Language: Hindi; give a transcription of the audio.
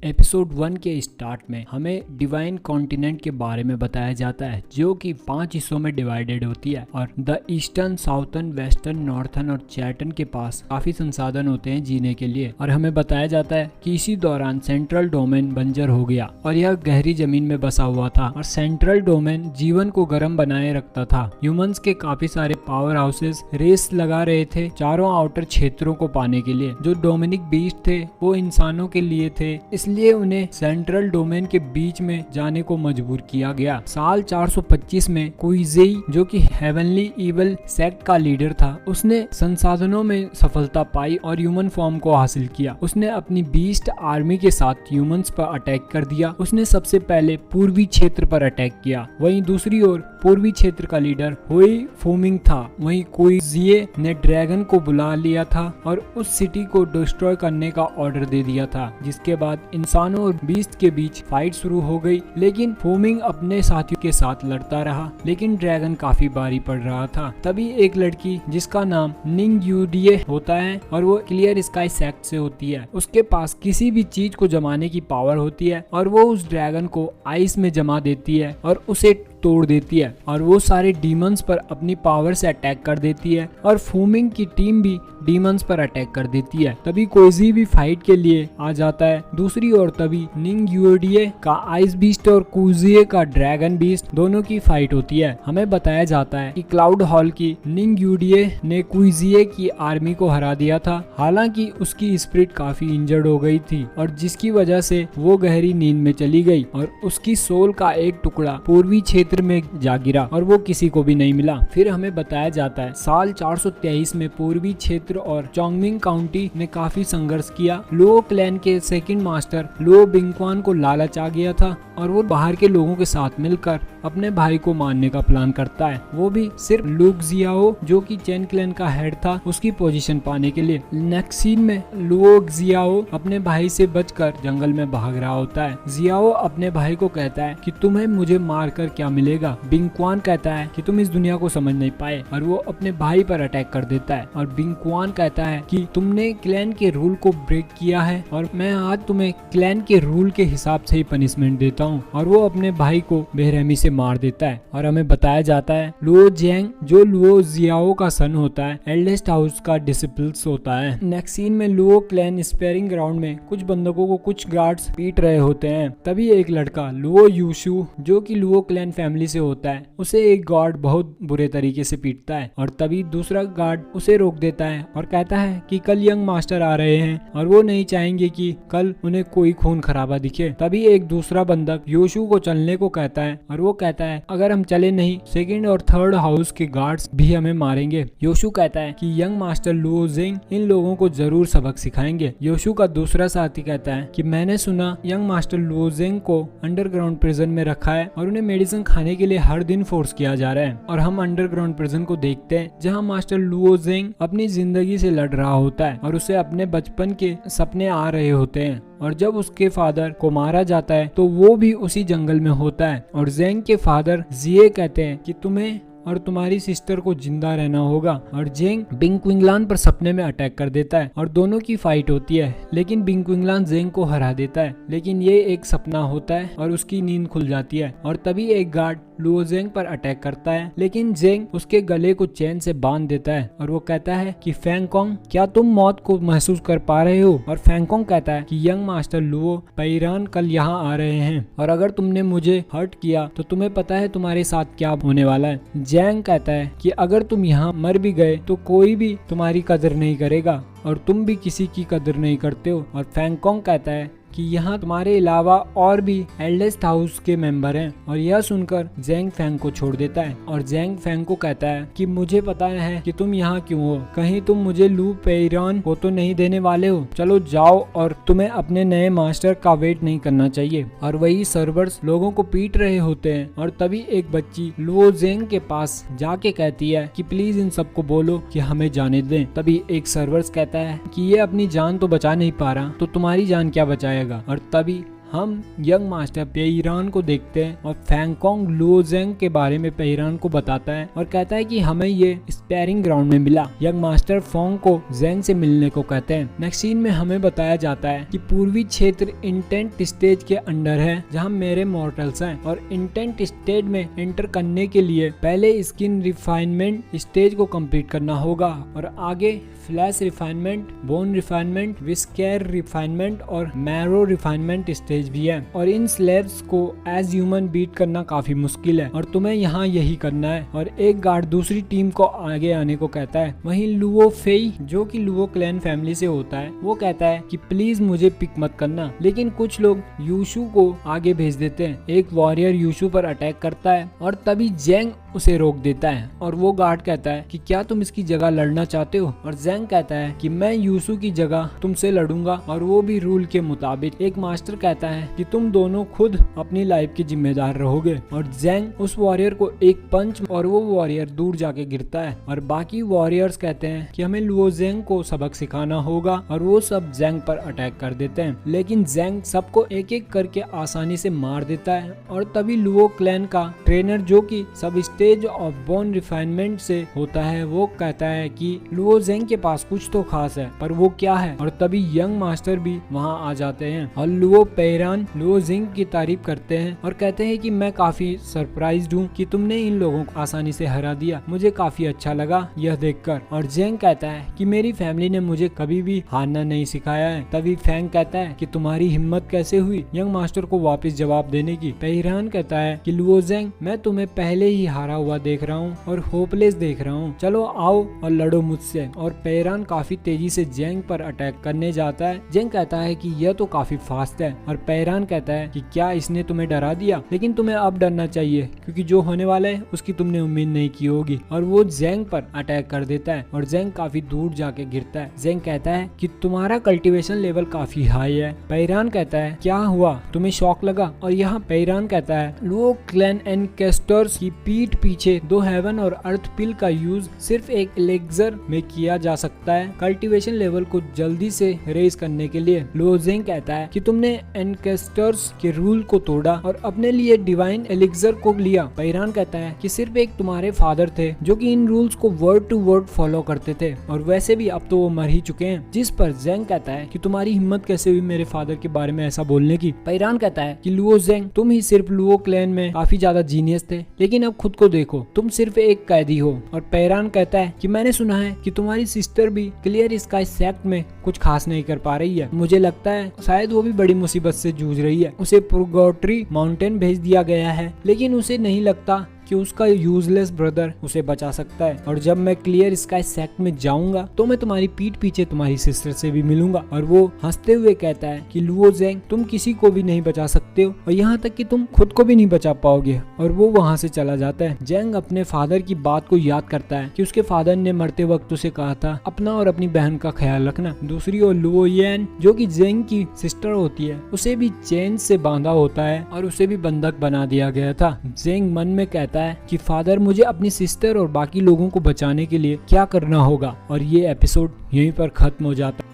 एपिसोड 1 के स्टार्ट में हमें डिवाइन कॉन्टिनेंट के बारे में बताया जाता है जो कि 5 हिस्सों में डिवाइडेड होती है और the eastern, southern, western, northern और चैटर्न के पास काफी संसाधन होते हैं जीने के लिए। और हमें बताया जाता है कि इसी दौरान सेंट्रल डोमेन बंजर हो गया और यह गहरी जमीन में बसा हुआ था और सेंट्रल डोमेन जीवन को गर्म बनाए रखता था। ह्यूमंस के काफी सारे पावर हाउसेस रेस लगा रहे थे चारों आउटर क्षेत्रों को पाने के लिए। जो डोमिनिक बीस्ट थे वो इंसानों के लिए थे, इसलिए उन्हें सेंट्रल डोमेन के बीच में जाने को मजबूर किया गया। साल 425 में कुइजेई, जो कि हेवनली इवल सेक्ट का लीडर था, उसने संसाधनों में सफलता पाई और ह्यूमन फॉर्म को हासिल किया। उसने अपनी बीस्ट आर्मी के साथ ह्यूमंस पर अटैक कर दिया। उसने सबसे पहले पूर्वी क्षेत्र पर अटैक किया। वहीं दूसरी ओर पूर्वी क्षेत्र का लीडर हुई फोमिंग था। वहीं कुइजिए ने ड्रैगन को बुला लिया था और उस सिटी को डिस्ट्रॉय करने का ऑर्डर दे दिया था, जिसके बाद इंसानों और बीस्ट के बीच फाइट शुरू हो गई। लेकिन फोमिंग अपने साथियों के साथ लड़ता रहा, लेकिन ड्रैगन काफी भारी पड़ रहा था। तभी एक लड़की जिसका नाम निंग यूडिये होता है और वो क्लियर स्काई सेक्ट से होती है, उसके पास किसी भी चीज को जमाने की पावर होती है और वो उस ड्रैगन को आइस में जमा देती है और उसे तोड़ देती है और वो सारे डीमंस पर अपनी पावर से अटैक कर देती है और फोमिंग की टीम भी डीमंस पर अटैक कर देती है। तभी कोजी भी फाइट के लिए आ जाता है। दूसरी ओर तभी निंग यूडिये का आइस बीस्ट और कुजिए का ड्रैगन बीस्ट दोनों की फाइट होती है। हमें बताया जाता है कि क्लाउड हॉल की निंग यूडिये ने कुजिए की आर्मी को हरा दिया था, हालांकि उसकी स्पिरिट काफी इंजर्ड हो गई थी और जिसकी वजह से वो गहरी नींद में चली गई और उसकी सोल का एक टुकड़ा पूर्वी क्षेत्र में जा गिरा और वो किसी को भी नहीं मिला। फिर हमें बताया जाता है साल 423 में पूर्वी क्षेत्र और चोंगमिंग काउंटी ने काफी संघर्ष किया। लुओ क्लैन के सेकंड मास्टर लुओ बिंगक्वान को लालच आ गया था और वो बाहर के लोगों के साथ मिलकर अपने भाई को मारने का प्लान करता है, वो भी सिर्फ लुक जियाओ जो कि चेन क्लैन का हेड था उसकी पोजीशन पाने के लिए। नेक्स्ट सीन में लुओ जियाओ अपने भाई से बचकर जंगल में भाग रहा होता है। जियाओ अपने भाई को कहता है कि तुम्हें मुझे मारकर क्या मिलेगा। बिंगक्वान कहता है कि तुम इस दुनिया को समझ नहीं पाए और वो अपने भाई पर अटैक कर देता है और बिंगक्वान कहता है कि तुमने क्लैन के रूल को ब्रेक किया है और मैं आज तुम्हें क्लैन के रूल के हिसाब से ही पनिशमेंट देता हूँ और वो अपने भाई को बेरहमी से मार देता है। और हमें बताया जाता है लुओ जेंग, जो लुओ जियाओ का सन होता है, एल्डेस्ट हाउस का डिसिपल्स होता है। नेक्स्ट सीन में लुओ क्लैन स्पेयरिंग ग्राउंड में कुछ बंदूकों को कुछ गार्ड्स पीट रहे होते हैं। तभी एक लड़का लुओ यूशु, जो कि लुओ क्लैन फैमिली से होता है, उसे एक गार्ड बहुत बुरे तरीके से पीटता है और तभी दूसरा गार्ड उसे रोक देता है और कहता है कि कल यंग मास्टर आ रहे हैं और वो नहीं चाहेंगे कि कल उन्हें कोई खून खराबा दिखे। तभी एक दूसरा बंदक योशु को चलने को कहता है और वो कहता है अगर हम चले नहीं, सेकंड और थर्ड हाउस के गार्ड्स भी हमें मारेंगे। योशु कहता है कि यंग मास्टर लुओ जिंग इन लोगों को जरूर सबक सिखाएंगे। योशु का दूसरा साथी कहता है कि मैंने सुना यंग मास्टर लुओ जिंग को अंडरग्राउंड प्रिजन में रखा है और उन्हें मेडिसिन खाने के लिए हर दिन फोर्स किया जा रहा है। और हम अंडरग्राउंड प्रिजन को देखते हैं जहां मास्टर लुओ जिंग अपनी जिंदगी से लड़ रहा होता है और उसे अपने बचपन के सपने आ रहे होते हैं और जब उसके फादर को मारा जाता है तो वो भी उसी जंगल में होता है और जेंग के फादर जिए कहते हैं कि तुम्हें और तुम्हारी सिस्टर को जिंदा रहना होगा और जेंग बिंगक्विंगलान पर सपने में अटैक कर देता है और दोनों की फाइट होती है, लेकिन बिंगक्विंगलान जेंग को हरा देता है। लेकिन ये एक सपना होता है और उसकी नींद खुल जाती है और तभी एक गार्ड लुओ जेंग पर अटैक करता है, लेकिन जेंग उसके गले को चैन से बांध देता है और वो कहता है कि फैंगकोंग, क्या तुम मौत को महसूस कर पा रहे हो? और फैंगकोंग कहता है कि यंग मास्टर लुओ पैरान कल यहाँ आ रहे हैं और अगर तुमने मुझे हर्ट किया तो तुम्हें पता है तुम्हारे साथ क्या होने वाला है। जेंग कहता है कि अगर तुम यहाँ मर भी गए तो कोई भी तुम्हारी कदर नहीं करेगा और तुम भी किसी की कदर नहीं करते हो। और फैंगकोंग कहता है कि यहाँ तुम्हारे अलावा और भी एल्डेस्ट हाउस के मेंबर हैं और यह सुनकर जेंग फैंग को छोड़ देता है और जेंग फैंग को कहता है कि मुझे पता है कि तुम यहाँ क्यों हो, कहीं तुम मुझे लू पेयरॉन को तो नहीं देने वाले हो। चलो जाओ और तुम्हें अपने नए मास्टर का वेट नहीं करना चाहिए। और वही सर्वर्स लोगों को पीट रहे होते हैं और तभी एक बच्ची लुओ जेंग के पास जाके कहती है कि प्लीज इन सबको बोलो कि हमें जाने दें। तभी एक सर्वर्स कहता है कि ये अपनी जान तो बचा नहीं पा रहा तो तुम्हारी जान क्या बचाएगा। और तभी हम यंग मास्टर पेइरान को देखते हैं और फैंगकोंग लुओ ज़ेंग के बारे में पेइरान को बताता है और कहता है कि हमें ये स्पैरिंग ग्राउंड में मिला। यंग मास्टर फोंग को ज़ेंग से मिलने को कहते हैं। नेक्स्ट सीन में हमें बताया जाता है कि पूर्वी क्षेत्र इंटेंट स्टेज के अंडर है जहां मेरे मॉर्टल्स हैं और इंटेंट स्टेज में एंटर करने के लिए पहले स्किन रिफाइनमेंट स्टेज को कंप्लीट करना होगा और आगे flesh refinement, bone refinement, viscera refinement और मैरो रिफाइनमेंट स्टेज भी है और इन स्लैब्स को एज ह्यूमन बीट करना काफी मुश्किल है और तुम्हें यहाँ यही करना है। और एक गार्ड दूसरी टीम को आगे आने को कहता है। वहीं लुओ फेई जो कि लुओ क्लैन फैमिली से होता है वो कहता है कि प्लीज मुझे पिक मत करना, लेकिन कुछ लोग यूशु को आगे भेज देते हैं। एक वॉरियर यूशु पर अटैक करता है और तभी ज़ेंग उसे रोक देता है और वो गार्ड कहता है कि क्या तुम इसकी जगह लड़ना चाहते हो, और ज़ेंग कहता है कि मैं यूसु की जगह तुमसे लड़ूंगा और वो भी रूल के मुताबिक। एक मास्टर कहता है कि तुम दोनों खुद अपनी लाइफ के जिम्मेदार रहोगे और ज़ेंग उस वॉरियर को एक पंच और वो वॉरियर दूर जाके गिरता है और बाकी वॉरियर्स कहते हैं कि हमें लुओ ज़ेंग को सबक सिखाना होगा और वो सब ज़ेंग पर अटैक कर देते हैं, लेकिन ज़ेंग सबको एक एक करके आसानी से मार देता है। और तभी लुओ क्लैन का ट्रेनर जो कि सब स्टेज ऑफ बोन रिफाइनमेंट से होता है वो कहता है कि लुओ ज़ेंग के पास कुछ तो खास है, पर वो क्या है। और तभी यंग मास्टर भी वहाँ आ जाते हैं और लुओ पेइरान लुओ ज़ेंग की तारीफ करते हैं और कहते हैं कि मैं काफी सरप्राइज्ड हूँ कि तुमने इन लोगों को आसानी से हरा दिया, मुझे काफी अच्छा लगा यह देखकर। और ज़ेंग कहता है कि मेरी फैमिली ने मुझे कभी भी हारना नहीं सिखाया है। तभी फैंग कहता है कि तुम्हारी हिम्मत कैसे हुई यंग मास्टर को वापस जवाब देने की। पेइरान कहता है कि लुओ ज़ेंग मैं तुम्हें पहले ही हारा हुआ देख रहा हूँ और होपलेस देख रहा हूँ, चलो आओ और लड़ो मुझसे। और पेइरान काफी तेजी से ज़ेंग पर अटैक करने जाता है। ज़ेंग कहता है कि यह तो काफी फास्ट है और पेइरान कहता है कि क्या इसने तुम्हें डरा दिया, लेकिन तुम्हें अब डरना चाहिए क्योंकि जो होने वाला है उसकी तुमने उम्मीद नहीं की होगी। और वो ज़ेंग पर अटैक कर देता है और ज़ेंग काफी दूर जाके गिरता है। ज़ेंग कहता है कि तुम्हारा कल्टीवेशन लेवल काफी हाई है। पेइरान कहता है क्या हुआ, तुम्हें शॉक लगा। और यहाँ पेइरान कहता है लुओ क्लैन एनकेस्टर्स की पीठ पीछे दो हेवन और अर्थ पिल का यूज सिर्फ एक एलेक्सर में किया जा सकता है कल्टीवेशन लेवल को जल्दी से रेज करने के लिए। लुओ ज़ेंग कहता है कि तुमने एनकेस्टर्स के रूल को तोड़ा और अपने लिए डिवाइन एलेक्सर को लिया। पेइरान कहता है कि सिर्फ एक तुम्हारे फादर थे जो कि इन रूल्स को वर्ड टू वर्ड फॉलो करते थे और वैसे भी अब तो वो मर ही चुके हैं। जिस पर ज़ेंग कहता है कि तुम्हारी हिम्मत कैसे हुई मेरे फादर के बारे में ऐसा बोलने की। पेइरान कहता है कि लुओ ज़ेंग तुम ही सिर्फ लुओ क्लैन में काफी ज्यादा जीनियस थे, लेकिन अब खुद को देखो तुम सिर्फ एक कैदी हो। और पेइरान कहता है कि मैंने सुना है कि तुम्हारी सिस्टर भी क्लियर स्काई सेक्ट में कुछ खास नहीं कर पा रही है, मुझे लगता है शायद वो भी बड़ी मुसीबत से जूझ रही है। उसे पुर्गॉटरी माउंटेन भेज दिया गया है, लेकिन उसे नहीं लगता कि उसका यूजलेस ब्रदर उसे बचा सकता है। और जब मैं क्लियर स्काई सेक्ट में जाऊंगा तो मैं तुम्हारी पीठ पीछे तुम्हारी सिस्टर से भी मिलूंगा। और वो हंसते हुए कहता है कि लुओ ज़ेंग तुम किसी को भी नहीं बचा सकते हो और यहाँ तक कि तुम खुद को भी नहीं बचा पाओगे। और वो वहाँ से चला जाता है। ज़ेंग अपने फादर की बात को याद करता है कि उसके फादर ने मरते वक्त उसे कहा था अपना और अपनी बहन का ख्याल रखना। दूसरी ओर लुओ येन जो कि ज़ेंग की सिस्टर होती है उसे भी चेन से बांधा होता है और उसे भी बंधक बना दिया गया था। ज़ेंग मन में कहता है कि फादर मुझे अपनी सिस्टर और बाकी लोगों को बचाने के लिए क्या करना होगा। और ये एपिसोड यहीं पर खत्म हो जाता है।